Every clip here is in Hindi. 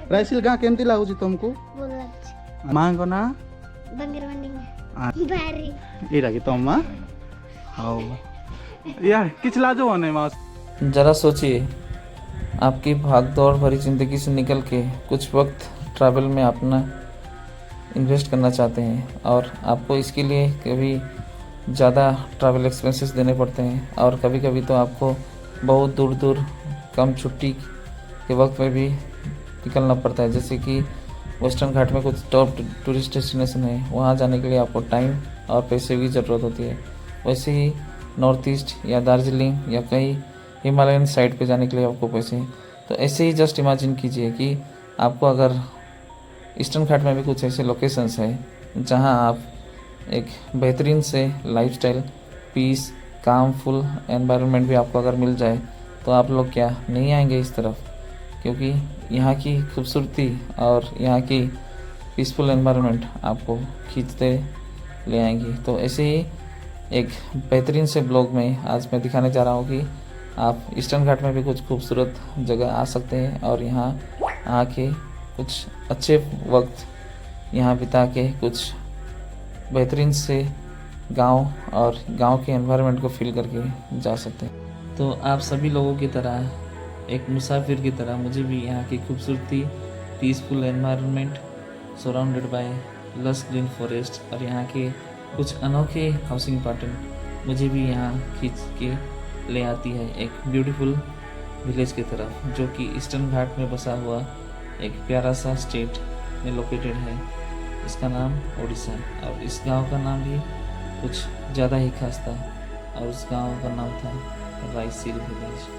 रायसिल गाँ केमती लगुच तुमको माँ को ना इटा कि तुम हाँ यार किच लाजो होने माँ ज़रा सोचिए, आपकी भागदौड़ भरी ज़िंदगी से निकल के कुछ वक्त ट्रैवल में अपना इन्वेस्ट करना चाहते हैं और आपको इसके लिए कभी ज़्यादा ट्रैवल एक्सपेंसेस देने पड़ते हैं और कभी कभी तो आपको बहुत दूर दूर कम छुट्टी के वक्त में भी निकलना पड़ता है। जैसे कि वेस्टर्न घाट में कुछ टॉप टूरिस्ट डेस्टिनेशन है, वहाँ जाने के लिए आपको टाइम और पैसे की ज़रूरत होती है। वैसे ही नॉर्थ ईस्ट या दार्जिलिंग या कहीं हिमालयन साइड पे जाने के लिए आपको पैसे। तो ऐसे ही जस्ट इमेजिन कीजिए कि आपको अगर ईस्टर्न घाट में भी कुछ ऐसे लोकेशंस हैं जहां आप एक बेहतरीन से लाइफस्टाइल, पीस, कामफुल एनवायरनमेंट भी आपको अगर मिल जाए तो आप लोग क्या नहीं आएंगे इस तरफ, क्योंकि यहाँ की खूबसूरती और यहाँ की पीसफुल एनवायरनमेंट आपको खींचते ले आएंगी। तो ऐसे ही एक बेहतरीन से ब्लॉग में आज मैं दिखाने जा रहा हूँ कि आप ईस्टर्न घाट में भी कुछ खूबसूरत जगह आ सकते हैं और यहाँ आके कुछ अच्छे वक्त यहाँ बिता के कुछ बेहतरीन से गांव और गांव के एनवायरनमेंट को फील करके जा सकते हैं। तो आप सभी लोगों की तरह, एक मुसाफिर की तरह मुझे भी यहाँ की खूबसूरती, पीसफुल एनवायरनमेंट सराउंडेड बाय लस ग्रीन फॉरेस्ट और यहाँ के कुछ अनोखे हाउसिंग पैटर्न मुझे भी यहाँ खींच के ले आती है एक ब्यूटीफुल विलेज की तरफ, जो कि ईस्टर्न घाट में बसा हुआ एक प्यारा सा स्टेट में लोकेटेड है। इसका नाम ओडिशा, और इस गांव का नाम भी कुछ ज़्यादा ही खास था और उस गांव का नाम था रायसील विलेज।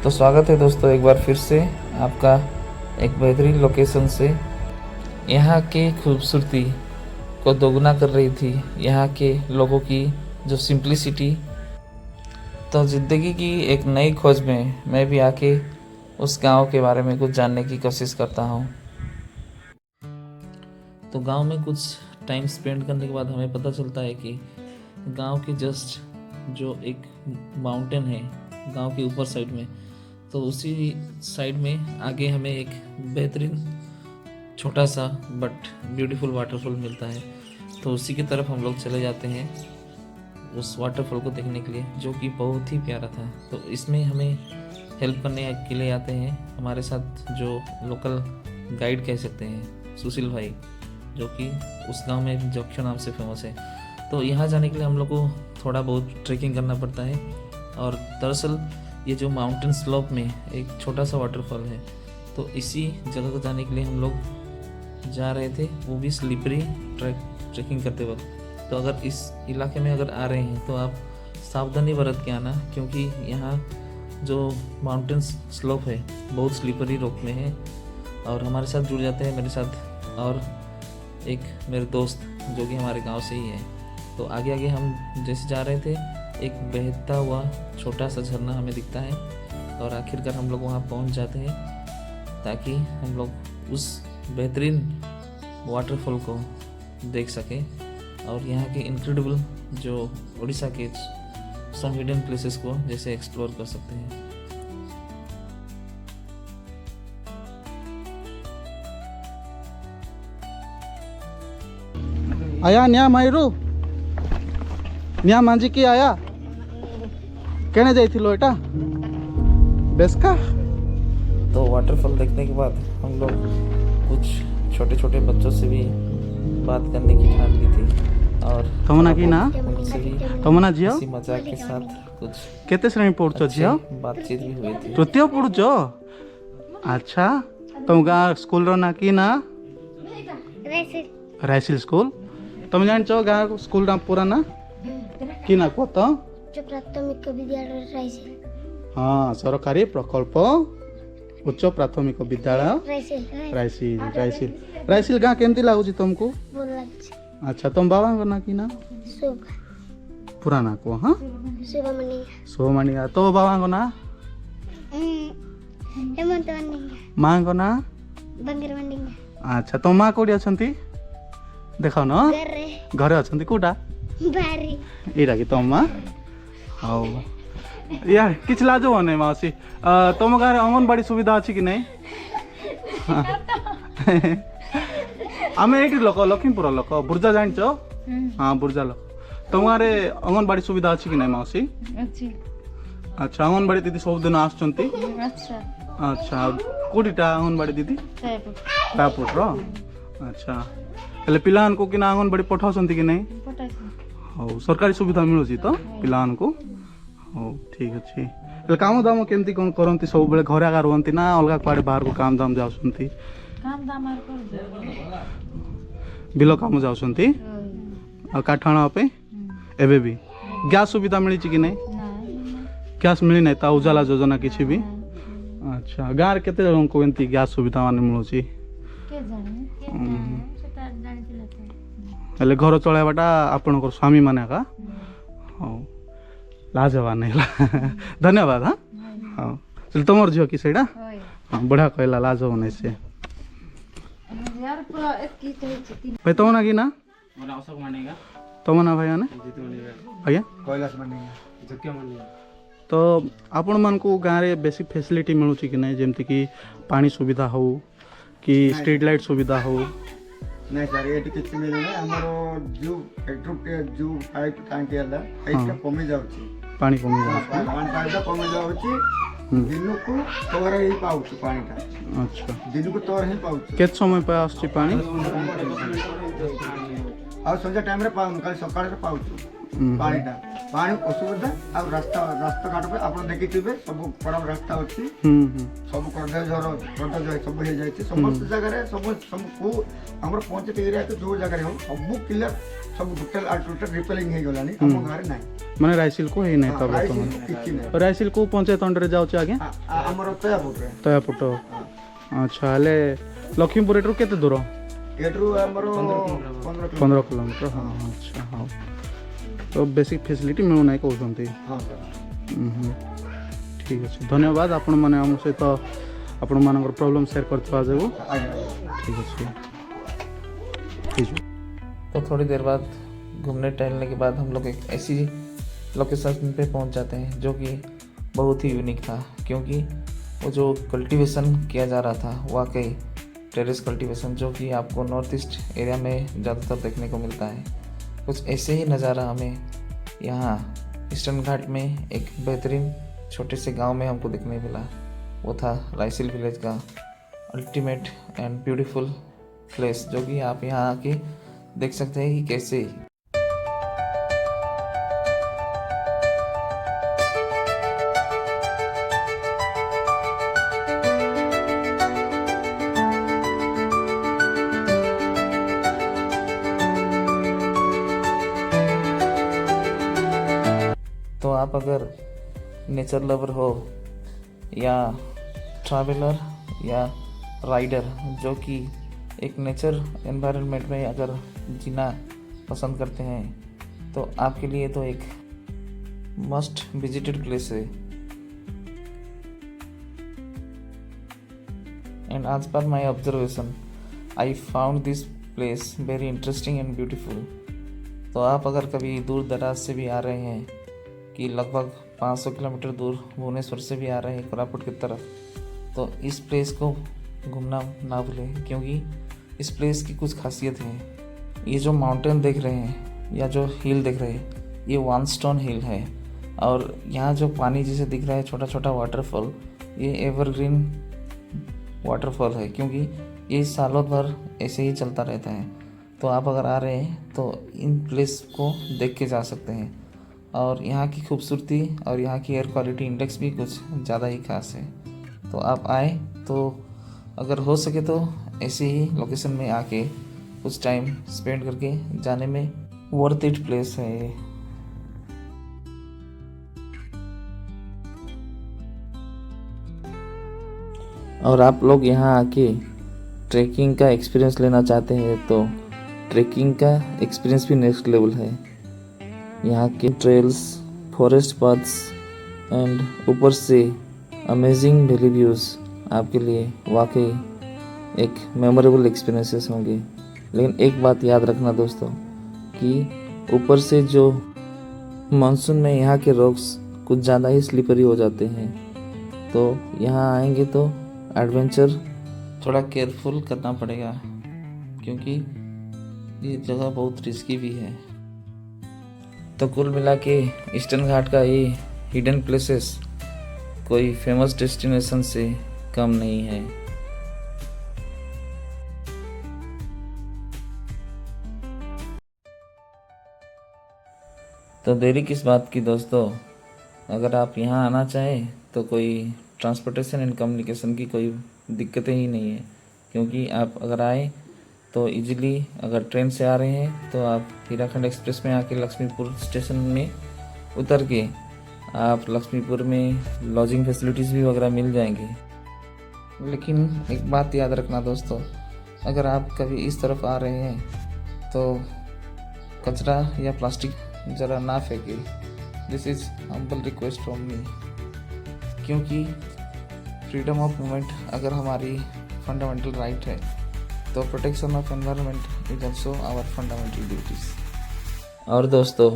तो स्वागत है दोस्तों एक बार फिर से आपका एक बेहतरीन लोकेशन से। यहाँ की खूबसूरती को दोगुना कर रही थी यहाँ के लोगों की जो सिंप्लिसिटी। तो ज़िंदगी की एक नई खोज में मैं भी आके उस गांव के बारे में कुछ जानने की कोशिश करता हूँ। तो गांव में कुछ टाइम स्पेंड करने के बाद हमें पता चलता है कि गांव के जस्ट जो एक माउंटेन है गांव के ऊपर साइड में, तो उसी साइड में आगे हमें एक बेहतरीन छोटा सा बट ब्यूटीफुल वाटरफॉल मिलता है। तो उसी की तरफ हम लोग चले जाते हैं उस वाटरफॉल को देखने के लिए, जो कि बहुत ही प्यारा था। तो इसमें हमें हेल्प करने के लिए आते हैं हमारे साथ जो लोकल गाइड कह सकते हैं, सुशील भाई, जो कि उस गांव में जोक्षो नाम से फेमस है। तो यहाँ जाने के लिए हम लोग को थोड़ा बहुत ट्रेकिंग करना पड़ता है और दरअसल ये जो माउंटेन स्लोप में एक छोटा सा वाटरफॉल है, तो इसी जगह को जाने के लिए हम लोग जा रहे थे, वो भी स्लिपरी ट्रैकिंग करते वक्त। तो अगर इस इलाके में अगर आ रहे हैं तो आप सावधानी बरत के आना, क्योंकि यहाँ जो माउंटेन्स स्लोप है बहुत स्लिपरी रोक में है, और हमारे साथ जुड़ जाते हैं मेरे साथ और एक मेरे दोस्त जो कि हमारे गांव से ही है। तो आगे आगे हम जैसे जा रहे थे, एक बहता हुआ छोटा सा झरना हमें दिखता है और आखिरकार हम लोग वहाँ पहुँच जाते हैं ताकि हम लोग उस बेहतरीन वाटरफॉल को देख सकें और यहाँ के इनक्रेडिबल जो उड़ीसा के सम हिडन प्लेसेस को जैसे एक्सप्लोर कर सकते हैं। आया न्या माइरू न्या मांझी की आया कहने जाइथिलो एटा बेसका। तो वाटरफॉल देखने के बाद हम लोग कुछ छोटे छोटे बच्चों से भी बात करने की ठान ली थी और तमना की ना उनसे भी तमना झियो हंसी मजाक के साथ कुछ केते श्रेणी पढ़ुछ झियो? बातचीत भी हुई थी। तृतीय पढ़ुछ? अच्छा तुम गाँ स्कूल रो ना की ना रायसिल स्कूल। तुम जानछ गाँ स्कूल ना पूरा ना की ना को तो प्राथमिक विद्यालय रायसिल। हाँ सरकारी प्रकल्प उच्च प्राथमिक विद्यालय रायसिल। रायसिल रायसिल गाँ केमती लागुची तुमको? अच्छा तुम बाबा को ना की ना पुराना को? हाँ शुभमणिया। तो बाबा को ना हेमंत माँ को ना? बंगर। अच्छा तो माँ कोडी अछंती देखाओ न घरे अछंती कोटा एटा कि तुम माँ? हाउ यार किछ लाजो भने मासी तुम गाँव अंगनबाड़ी सुविधा अच्छी कि नहीं? आम ये लोक लक्ष्मीपुर लोक बुर्जा जाच? हाँ बुर्जा लोक। तुम गाँव अंगनबाड़ी सुविधा अच्छी कि नहीं मासी? अच्छा अंगनबाड़ी दीदी सबुदिन आसुचंती? अच्छा कोटीटा अंगनबाड़ी दीदी? रायपुर रो? अच्छा हेले पिलान को कि अंगनबाड़ी पठाउछंती कि नहीं? हो सरकारी सुविधा मिलुची तो पिलान को? हो ठीक अच्छे। हेले काम दाम केमती कोन करंती? सब बेले घरे आगा रहंती ना अलगा कुआडे बाहर को काम दाम जाउछंती? काम दाम आर कर बिलो काम जाउछंती? आ काठाणा पे एबे भी गैस सुविधा मिली कि नहीं? गैस मिली नहीं ता उजाला योजना किछि भी? अच्छा गाँव रे केते जन को एंती गैस सुविधा माने मिलुची? के जाने सेटा जानि दिला हेले घर चलाइबाटा आपनकर स्वामी माने का? हो लाजवान है धन्यवाद। हाँ हाँ चल तुमर झियो कि सेटा? होय हाँ बढ़िया कहला लाजवान से यार पूरा एक की तो भाई तमना की ना मोर अशोक मानेगा तमना भाई ने जीत मानेगा आज्ञा कैलाश मानेगा झक्या मानेगा। तो आपण मान को गाँव रे बेसिक फैसिलिटी मिलुची कि नहीं जेमती कि पानी सुविधा हो कि स्ट्रीट लाइट सुविधा हो? नहीं सर ये किसी मिले ना हमारो जो इलेक्ट्रिक जो पाइप टांकी हला एटा कमी जाउची पानी कमी जाए। पानी पाइप कमी जाउची दिन को तोर ही पाउची पानीटा। अच्छा दिन को तोर ही पाउची केत समय पे आसची पानी? आ संजा टाइम रे पाउन काल सकाळ रे पाउची पानीटा। पानी असुविधा आ रास्ता रास्ता घाट पे आपण देखिथिबे सब बड़ा रास्ता अछि सब करदे झर सब हे जाय समस्त जगह रे सब को हमर पंचायत एरिया के जो जगह रे हो सब क्लियर सब टोटल रिपेयरिंग हे गलानी हम घर नै माने रायसिल को हे नै तब तो रायसिल को पंचायत अंडर रे जाउची आगे हमर तया पुटो। अच्छा हेले लक्ष्मीपुर एटरो केते दूर? एटरो हमर 15 किलोमीटर। हाँ अच्छा हाँ तो बेसिक फैसिलिटी मिलू ना कहते? हां सर ठीक अच्छे धन्यवाद आपण मैंने आम सहित आपण मान प्रॉब्लम शेयर करते आज ठीक अच्छे। तो थोड़ी देर बाद घूमने टहलने के बाद हम लोग एक ऐसी लोकेशन पे पहुंच जाते हैं जो कि बहुत ही यूनिक था, क्योंकि वो जो कल्टीवेशन किया जा रहा था वाकई टेरेस कल्टीवेशन जो कि आपको नॉर्थ ईस्ट एरिया में ज़्यादातर देखने को मिलता है। कुछ ऐसे ही नज़ारा हमें यहाँ ईस्टर्न घाट में एक बेहतरीन छोटे से गांव में हमको देखने मिला। वो था रायसिल विलेज का अल्टीमेट एंड ब्यूटीफुल प्लेस, जो कि आप यहाँ आके देख सकते हैं कि कैसे तो आप अगर नेचर लवर हो या ट्रैवलर या राइडर जो कि एक नेचर एनवायरनमेंट में अगर जीना पसंद करते हैं तो आपके लिए तो एक मस्ट विजिटेड प्लेस है। And as per my observation I found this place very interesting and beautiful। तो आप अगर कभी दूर दराज से भी आ रहे हैं कि लगभग 500 किलोमीटर दूर भुवनेश्वर से भी आ रहे हैं कोरापुट की तरफ, तो इस प्लेस को घूमना ना भूलें, क्योंकि इस प्लेस की कुछ खासियत है। ये जो माउंटेन देख रहे हैं या जो हिल देख रहे हैं, ये वन स्टोन हिल है। और यहाँ जो पानी जैसे दिख रहा है छोटा छोटा वाटरफॉल, ये एवरग्रीन वाटरफॉल है, क्योंकि ये सालों भर ऐसे ही चलता रहता है। तो आप अगर आ रहे हैं तो इन प्लेस को देख के जा सकते हैं। और यहाँ की खूबसूरती और यहाँ की एयर क्वालिटी इंडेक्स भी कुछ ज़्यादा ही खास है। तो आप आए तो अगर हो सके तो ऐसे ही लोकेशन में आके कुछ टाइम स्पेंड करके जाने में वर्थ इट प्लेस है ये। और आप लोग यहाँ आके ट्रैकिंग का एक्सपीरियंस लेना चाहते हैं तो ट्रैकिंग का एक्सपीरियंस भी नेक्स्ट लेवल है। यहाँ के ट्रेल्स, फॉरेस्ट पाथ्स एंड ऊपर से अमेजिंग वैली व्यूज़ आपके लिए वाकई एक मेमोरेबल एक्सपीरियंसेस होंगे। लेकिन एक बात याद रखना दोस्तों कि ऊपर से जो मानसून में यहाँ के रॉक्स कुछ ज़्यादा ही स्लिपरी हो जाते हैं, तो यहाँ आएंगे तो एडवेंचर थोड़ा केयरफुल करना पड़ेगा, क्योंकि ये जगह बहुत रिस्की भी है। तो कुल मिला के ईस्टर्न घाट का ये हिडन प्लेसेस कोई फेमस डेस्टिनेशन से कम नहीं है। तो देरी किस बात की दोस्तों, अगर आप यहाँ आना चाहें तो कोई ट्रांसपोर्टेशन एंड कम्युनिकेशन की कोई दिक्कतें ही नहीं है, क्योंकि आप अगर आए तो इजीली अगर ट्रेन से आ रहे हैं तो आप हीराखंड एक्सप्रेस में आके लक्ष्मीपुर स्टेशन में उतर के आप लक्ष्मीपुर में लॉजिंग फैसिलिटीज़ भी वगैरह मिल जाएंगे। लेकिन एक बात याद रखना दोस्तों, अगर आप कभी इस तरफ आ रहे हैं तो कचरा या प्लास्टिक ज़रा ना फेंके। This is humble request from me, क्योंकि फ्रीडम ऑफ मूवमेंट अगर हमारी फंडामेंटल राइट है तो protection of environment is also our fundamental duties. और दोस्तों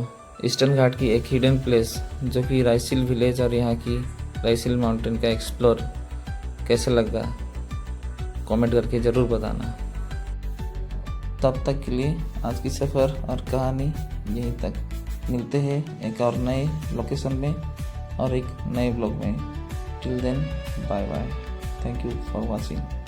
ईस्टर्न घाट की एक हिडन प्लेस जो कि रायसील विलेज और यहाँ की रायसील माउंटेन का एक्सप्लोर कैसे लगा कमेंट करके ज़रूर बताना। तब तक के लिए आज की सफ़र और कहानी यहीं तक। मिलते हैं एक और नए लोकेशन में और एक नए ब्लॉग में। Till then bye bye. Thank you for watching.